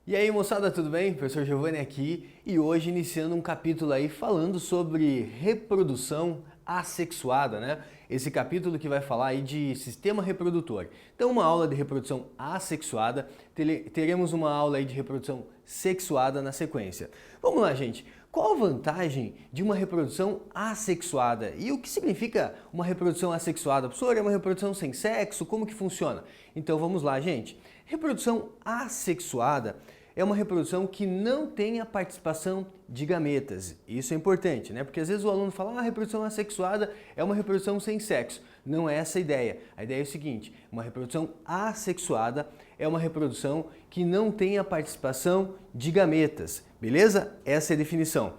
E aí moçada, tudo bem? Professor Giovanni aqui e hoje iniciando um capítulo aí falando sobre reprodução assexuada, né? Esse capítulo que vai falar aí de sistema reprodutor. Então uma aula de reprodução assexuada, teremos uma aula aí de reprodução sexuada na sequência. Vamos lá, gente. Qual a vantagem de uma reprodução assexuada? E o que significa uma reprodução assexuada? Professor, é uma reprodução sem sexo? Como que funciona? Então vamos lá, gente. Reprodução assexuada é uma reprodução que não tem a participação de gametas. Isso é importante, né? Porque às vezes o aluno fala, a reprodução assexuada é uma reprodução sem sexo. Não é essa a ideia. A ideia é o seguinte, uma reprodução assexuada é uma reprodução que não tem a participação de gametas. Beleza? Essa é a definição.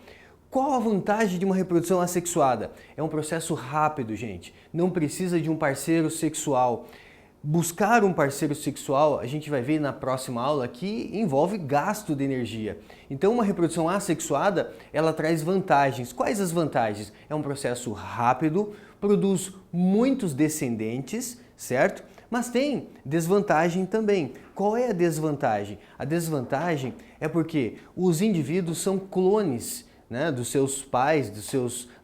Qual a vantagem de uma reprodução assexuada? É um processo rápido, gente. Não precisa de um parceiro sexual. Buscar um parceiro sexual, a gente vai ver na próxima aula, que envolve gasto de energia. Então uma reprodução assexuada, ela traz vantagens. Quais as vantagens? É um processo rápido, produz muitos descendentes, certo? Mas tem desvantagem também. Qual é a desvantagem? A desvantagem é porque os indivíduos são clones, né, dos seus pais,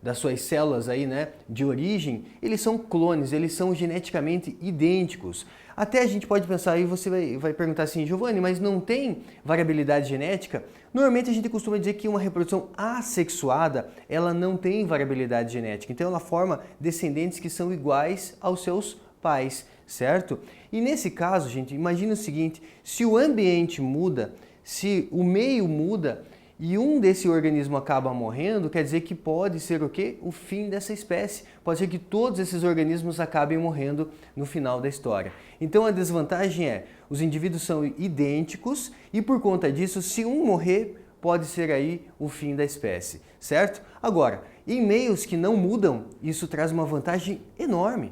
das suas células aí, né, de origem, eles são clones, eles são geneticamente idênticos. Até a gente pode pensar, aí você vai perguntar assim, Giovanni, mas não tem variabilidade genética? Normalmente a gente costuma dizer que uma reprodução assexuada, ela não tem variabilidade genética, então ela forma descendentes que são iguais aos seus pais, certo? E nesse caso, gente, imagine o seguinte, se o ambiente muda, se o meio muda, e um desse organismo acaba morrendo, quer dizer que pode ser o quê? O fim dessa espécie. Pode ser que todos esses organismos acabem morrendo no final da história. Então a desvantagem é, os indivíduos são idênticos e por conta disso, se um morrer, pode ser aí o fim da espécie, certo? Agora, em meios que não mudam, isso traz uma vantagem enorme,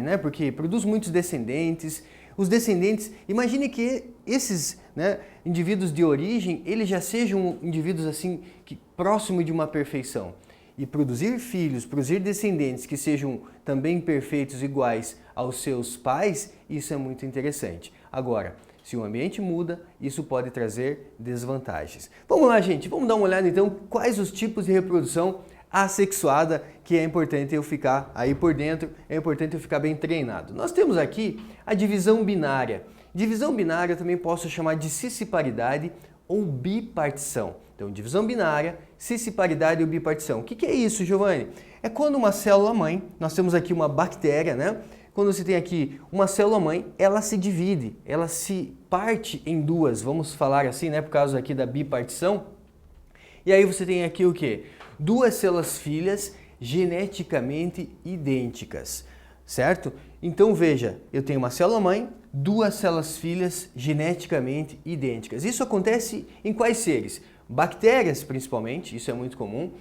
né? Porque produz muitos descendentes. Os descendentes, imagine que esses, né, indivíduos de origem, eles já sejam indivíduos assim, próximo de uma perfeição. E produzir filhos, produzir descendentes que sejam também perfeitos, iguais aos seus pais, isso é muito interessante. Agora, se o ambiente muda, isso pode trazer desvantagens. Vamos lá, gente, vamos dar uma olhada então quais os tipos de reprodução assexuada, que é importante eu ficar aí por dentro, é importante eu ficar bem treinado. Nós temos aqui a divisão binária. Divisão binária também posso chamar de cisciparidade ou bipartição. Então, divisão binária, cisciparidade ou bipartição. O que é isso, Giovanni? É quando uma célula-mãe, nós temos aqui uma bactéria, né? Quando você tem aqui uma célula-mãe, ela se divide, ela se parte em duas, vamos falar assim, né? Por causa aqui da bipartição. E aí você tem aqui o quê? Duas células filhas geneticamente idênticas, certo? Então veja, eu tenho uma célula-mãe, duas células filhas geneticamente idênticas. Isso acontece em quais seres? Bactérias, principalmente, isso é muito comum.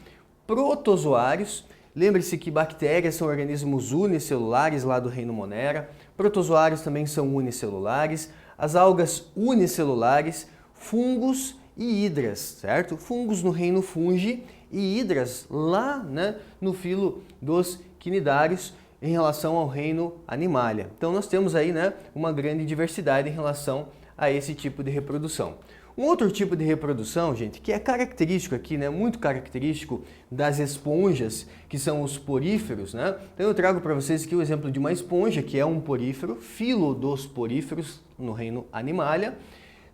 Protozoários, lembre-se que bactérias são organismos unicelulares lá do reino Monera. Protozoários também são unicelulares. As algas unicelulares, fungos e hidras, certo? Fungos no reino Fungi e hidras lá, né, no filo dos quinidários em relação ao reino Animalia. Então nós temos aí, né, uma grande diversidade em relação a esse tipo de reprodução. Um outro tipo de reprodução, gente, que é característico aqui, né, muito característico das esponjas, que são os poríferos, né? Então eu trago para vocês aqui o exemplo de uma esponja, que é um porífero, filo dos poríferos no reino Animalia.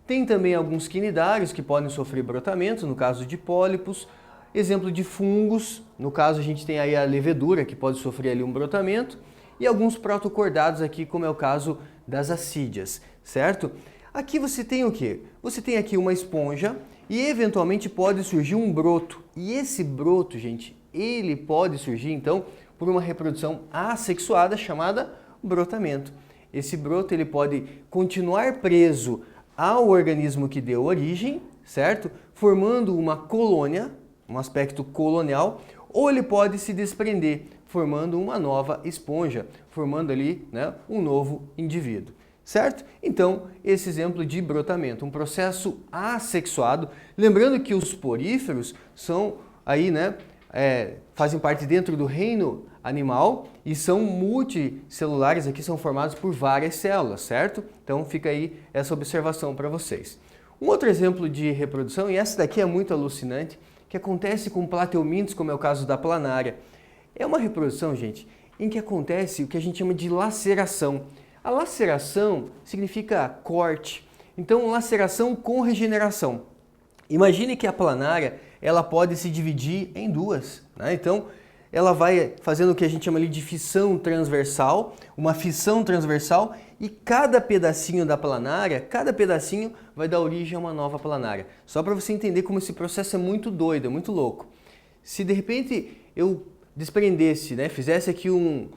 Tem também alguns quinidários que podem sofrer brotamento, no caso de pólipos. Exemplo de fungos, no caso a gente tem aí a levedura, que pode sofrer ali um brotamento. E alguns protocordados aqui, como é o caso das assídias, certo? Aqui você tem o quê? Você tem aqui uma esponja e eventualmente pode surgir um broto. E esse broto, gente, ele pode surgir então por uma reprodução assexuada chamada brotamento. Esse broto ele pode continuar preso ao organismo que deu origem, certo? Formando uma colônia, um aspecto colonial, ou ele pode se desprender, formando uma nova esponja, formando ali, né, um novo indivíduo, certo? Então, esse exemplo de brotamento, um processo assexuado, lembrando que os poríferos são aí, né, fazem parte dentro do reino animal e são multicelulares, aqui são formados por várias células, certo? Então fica aí essa observação para vocês. Um outro exemplo de reprodução, e essa daqui é muito alucinante, que acontece com plateumintos, como é o caso da planária. É uma reprodução, gente, em que acontece o que a gente chama de laceração. A laceração significa corte, então laceração com regeneração. Imagine que a planária ela pode se dividir em duas, né? Então ela vai fazendo o que a gente chama ali de fissão transversal, uma fissão transversal, e cada pedacinho da planária, cada pedacinho vai dar origem a uma nova planária. Só para você entender como esse processo é muito doido, é muito louco. Se de repente eu desprendesse, né, fizesse aqui um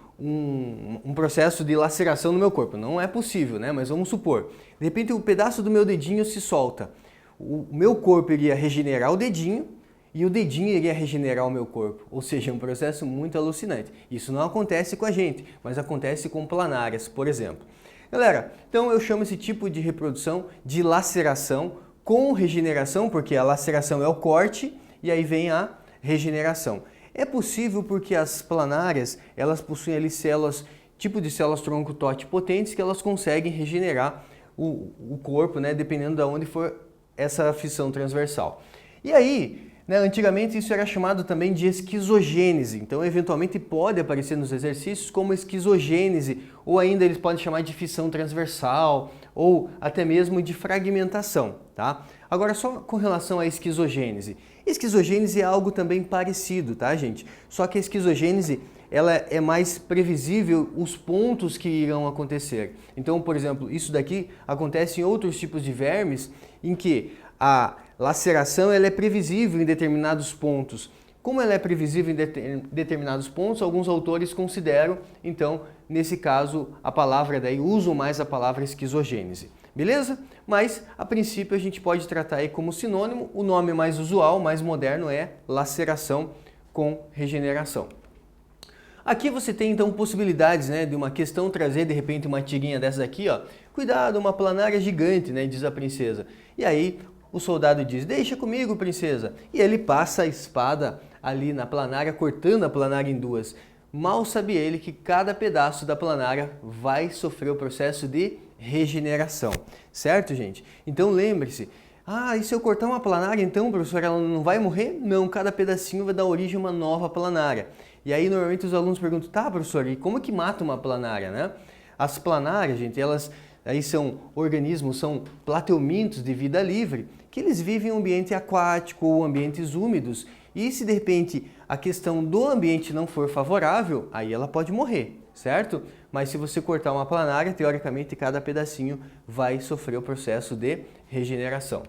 processo de laceração no meu corpo, não é possível, né, mas vamos supor, de repente um pedaço do meu dedinho se solta, o meu corpo iria regenerar o dedinho, e o dedinho iria regenerar o meu corpo, ou seja, é um processo muito alucinante. Isso não acontece com a gente, mas acontece com planárias, por exemplo. Galera, então eu chamo esse tipo de reprodução de laceração com regeneração, porque a laceração é o corte e aí vem a regeneração. É possível porque as planárias, elas possuem ali células, tipo de células tronco totipotentes, que elas conseguem regenerar o corpo, né, dependendo de onde for essa fissão transversal. E aí, antigamente isso era chamado também de esquizogênese, então eventualmente pode aparecer nos exercícios como esquizogênese, ou ainda eles podem chamar de fissão transversal, ou até mesmo de fragmentação, tá? Agora só com relação à esquizogênese. Esquizogênese é algo também parecido, tá, gente? Só que a esquizogênese ela é mais previsível os pontos que irão acontecer. Então, por exemplo, isso daqui acontece em outros tipos de vermes em que a laceração ela é previsível em determinados pontos. Como ela é previsível em determinados pontos, alguns autores consideram, então, nesse caso, a palavra daí, usam mais a palavra esquizogênese. Beleza? Mas, a princípio, a gente pode tratar aí como sinônimo. O nome mais usual, mais moderno é laceração com regeneração. Aqui você tem então possibilidades, né, de uma questão trazer de repente uma tirinha dessa aqui, ó. Cuidado, uma planária gigante, né, diz a princesa. E aí o soldado diz, deixa comigo, princesa. E ele passa a espada ali na planária, cortando a planária em duas. Mal sabe ele que cada pedaço da planária vai sofrer o processo de regeneração. Certo, gente? Então lembre-se, e se eu cortar uma planária, então, professor, ela não vai morrer? Não, cada pedacinho vai dar origem a uma nova planária. E aí, normalmente, os alunos perguntam, tá, professor, e como que mata uma planária, né? As planárias, gente, elas aí são organismos, são plateumintos de vida livre, que eles vivem em um ambiente aquático ou ambientes úmidos. E se, de repente, a questão do ambiente não for favorável, aí ela pode morrer, certo? Mas se você cortar uma planária, teoricamente, cada pedacinho vai sofrer o processo de regeneração.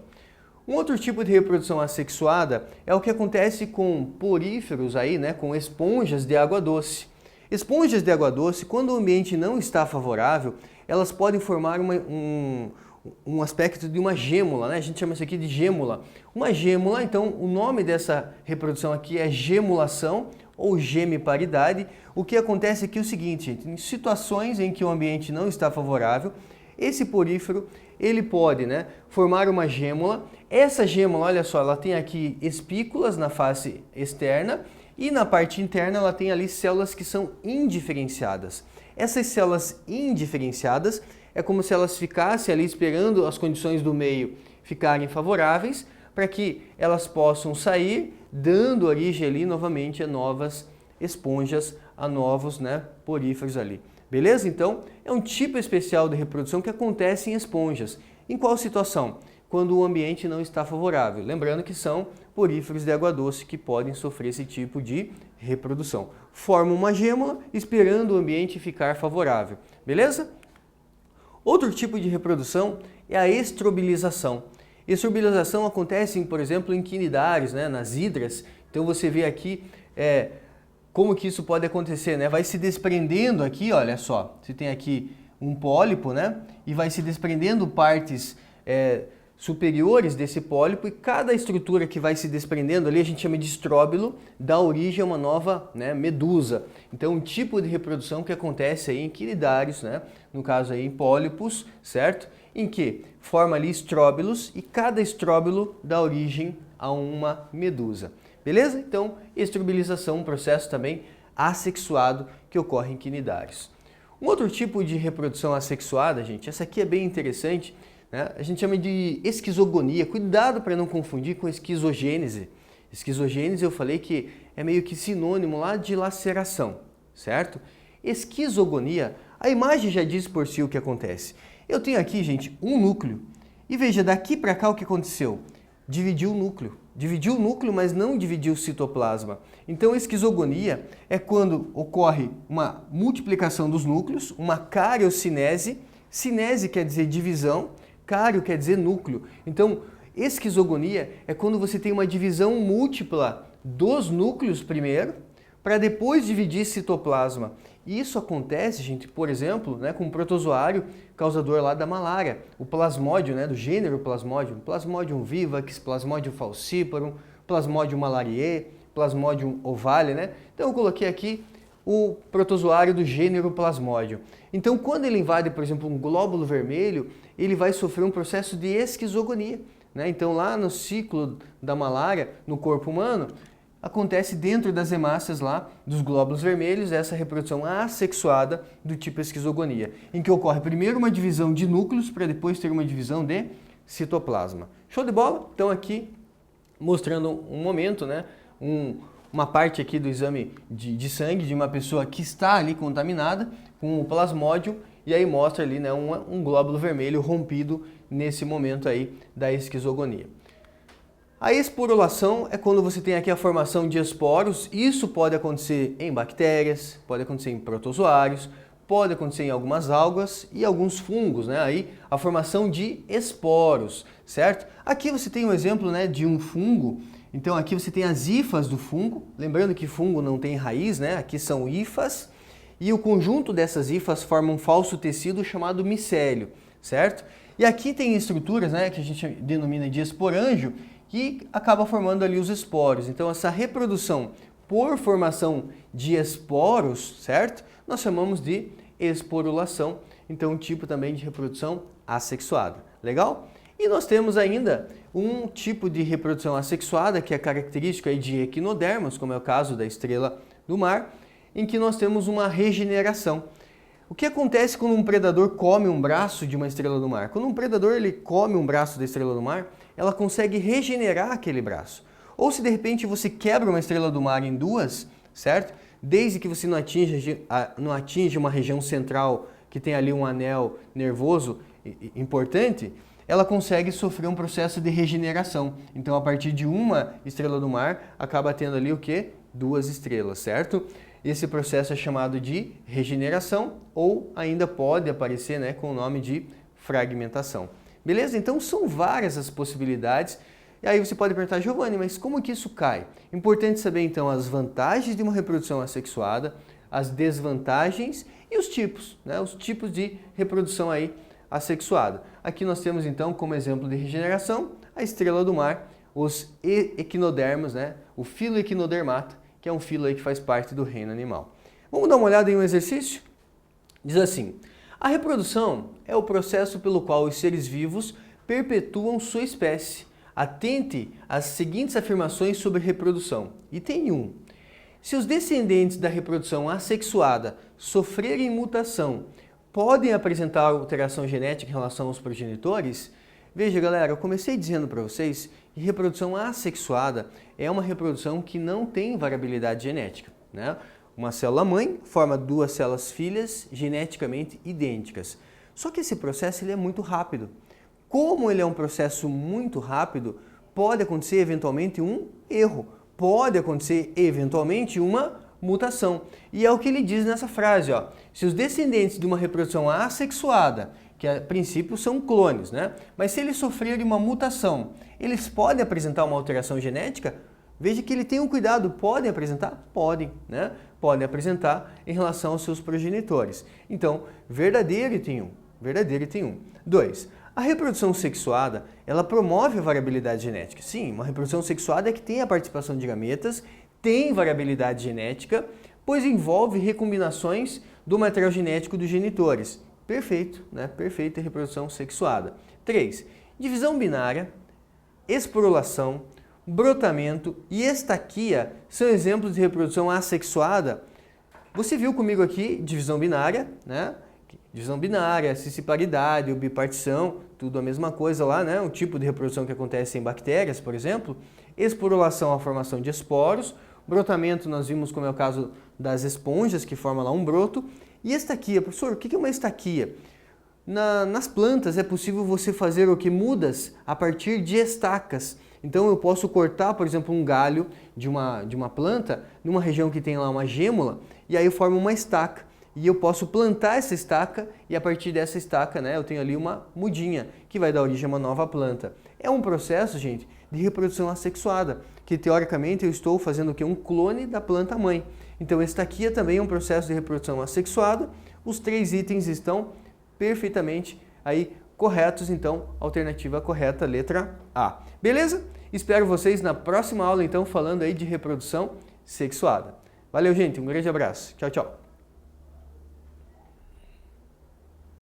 Um outro tipo de reprodução assexuada é o que acontece com poríferos aí, né, com esponjas de água doce. Esponjas de água doce, quando o ambiente não está favorável, elas podem formar um aspecto de uma gêmula, né? A gente chama isso aqui de gêmula. Uma gêmula, então, o nome dessa reprodução aqui é gemulação ou gemiparidade. O que acontece aqui é o seguinte, gente, em situações em que o ambiente não está favorável, esse porífero, ele pode, né, formar uma gêmula. Essa gêmula, olha só, ela tem aqui espículas na face externa e na parte interna ela tem ali células que são indiferenciadas. Essas células indiferenciadas é como se elas ficassem ali esperando as condições do meio ficarem favoráveis para que elas possam sair, dando origem ali novamente a novas esponjas, a novos, né, poríferos ali. Beleza? Então, é um tipo especial de reprodução que acontece em esponjas. Em qual situação? Quando o ambiente não está favorável. Lembrando que são poríferos de água doce que podem sofrer esse tipo de reprodução. Formam uma gêmula esperando o ambiente ficar favorável. Beleza? Outro tipo de reprodução é a estrobilização. Estrobilização acontece, por exemplo, em quinidários, né, nas hidras. Então você vê aqui como que isso pode acontecer, né? Vai se desprendendo aqui, olha só, você tem aqui um pólipo, né? E vai se desprendendo partes superiores desse pólipo, e cada estrutura que vai se desprendendo ali a gente chama de estróbilo, dá origem a uma nova, né, medusa. Então, um tipo de reprodução que acontece aí em quinidários, né? No caso aí em pólipos, certo? Em que forma ali estróbilos e cada estróbilo dá origem a uma medusa. Beleza? Então, estrobilização, um processo também assexuado que ocorre em quinidários. Um outro tipo de reprodução assexuada, gente, essa aqui é bem interessante, né? A gente chama de esquizogonia. Cuidado para não confundir com esquizogênese. Esquizogênese eu falei que é meio que sinônimo lá de laceração, certo? Esquizogonia, a imagem já diz por si o que acontece. Eu tenho aqui, gente, um núcleo. E veja, daqui para cá o que aconteceu? Dividiu o núcleo. Dividiu o núcleo, mas não dividiu o citoplasma. Então, esquizogonia é quando ocorre uma multiplicação dos núcleos, uma cariocinese. Cinese quer dizer divisão, cário quer dizer núcleo. Então, esquizogonia é quando você tem uma divisão múltipla dos núcleos primeiro, para depois dividir citoplasma. E isso acontece, gente, por exemplo, né, com um protozoário causador lá da malária, o plasmódio, né, do gênero Plasmodium, Plasmodium vivax, Plasmodium falciparum, Plasmodium malariae, Plasmodium ovale, né? Então eu coloquei aqui o protozoário do gênero Plasmodium. Então quando ele invade, por exemplo, um glóbulo vermelho, ele vai sofrer um processo de esquizogonia, né? Então lá no ciclo da malária, no corpo humano, acontece dentro das hemácias lá dos glóbulos vermelhos essa reprodução assexuada do tipo esquizogonia, em que ocorre primeiro uma divisão de núcleos para depois ter uma divisão de citoplasma. Show de bola? Então aqui mostrando um momento, né, uma parte aqui do exame de sangue de uma pessoa que está ali contaminada com o plasmódio e aí mostra ali, né, um glóbulo vermelho rompido nesse momento aí da esquizogonia. A esporulação é quando você tem aqui a formação de esporos. Isso pode acontecer em bactérias, pode acontecer em protozoários, pode acontecer em algumas algas e alguns fungos, né? Aí a formação de esporos, certo? Aqui você tem um exemplo, né, de um fungo. Então aqui você tem as hifas do fungo. Lembrando que fungo não tem raiz, né? Aqui são hifas. E o conjunto dessas hifas forma um falso tecido chamado micélio, certo? E aqui tem estruturas, né, que a gente denomina de esporângio, que acaba formando ali os esporos. Então essa reprodução por formação de esporos, certo? Nós chamamos de esporulação. Então um tipo também de reprodução assexuada. Legal? E nós temos ainda um tipo de reprodução assexuada que é característico aí de equinodermos, como é o caso da estrela do mar, em que nós temos uma regeneração. O que acontece quando um predador come um braço de uma estrela do mar? Quando um predador ele come um braço da estrela do mar, ela consegue regenerar aquele braço. Ou se de repente você quebra uma estrela do mar em duas, certo? Desde que você não atinge uma região central que tem ali um anel nervoso importante, ela consegue sofrer um processo de regeneração. Então a partir de uma estrela do mar, acaba tendo ali o quê? Duas estrelas, certo? Esse processo é chamado de regeneração ou ainda pode aparecer, né, com o nome de fragmentação. Beleza? Então são várias as possibilidades. E aí você pode perguntar, Giovanni, mas como que isso cai? Importante saber então as vantagens de uma reprodução assexuada, as desvantagens e os tipos, né? Os tipos de reprodução aí assexuada. Aqui nós temos então como exemplo de regeneração a estrela do mar, os equinodermos, né? O filo equinodermata, que é um filo aí que faz parte do reino animal. Vamos dar uma olhada em um exercício? Diz assim: a reprodução é o processo pelo qual os seres vivos perpetuam sua espécie. Atente às seguintes afirmações sobre reprodução. Item 1. Se os descendentes da reprodução assexuada sofrerem mutação, podem apresentar alteração genética em relação aos progenitores? Veja, galera, eu comecei dizendo para vocês que reprodução assexuada é uma reprodução que não tem variabilidade genética, né? Uma célula mãe forma duas células filhas geneticamente idênticas. Só que esse processo ele é muito rápido. Como ele é um processo muito rápido, pode acontecer eventualmente um erro, pode acontecer eventualmente uma mutação. E é o que ele diz nessa frase, ó. Se os descendentes de uma reprodução assexuada, que a princípio são clones, né? Mas se eles sofrerem uma mutação, eles podem apresentar uma alteração genética? Veja que ele tem um cuidado, podem apresentar? Podem, né? Podem apresentar em relação aos seus progenitores. Então, verdadeiro item 1. Verdadeiro item 1. 2. A reprodução sexuada, ela promove a variabilidade genética. Sim, uma reprodução sexuada é que tem a participação de gametas, tem variabilidade genética, pois envolve recombinações do material genético dos genitores. Perfeito, né? Perfeita reprodução sexuada. 3. Divisão binária, esporulação, brotamento e estaquia são exemplos de reprodução assexuada. Você viu comigo aqui divisão binária, né? divisão binária, cisparidade ou bipartição, tudo a mesma coisa lá, né? Um tipo de reprodução que acontece em bactérias, por exemplo. Esporulação, a formação de esporos. Brotamento, nós vimos como é o caso das esponjas, que formam lá um broto. E estaquia, professor, o que é uma estaquia? Nas plantas é possível você fazer o que? Mudas a partir de estacas. Então eu posso cortar, por exemplo, um galho de uma planta, numa região que tem lá uma gêmula, e aí eu formo uma estaca. E eu posso plantar essa estaca e a partir dessa estaca, né, eu tenho ali uma mudinha que vai dar origem a uma nova planta. É um processo, gente, de reprodução assexuada, que teoricamente eu estou fazendo o quê? Um clone da planta mãe. Então estaquia também é um processo de reprodução assexuada. Os 3 itens estão perfeitamente aí corretos, então alternativa correta, letra A. Beleza? Espero vocês na próxima aula, então, falando aí de reprodução sexuada. Valeu, gente, um grande abraço. Tchau, tchau.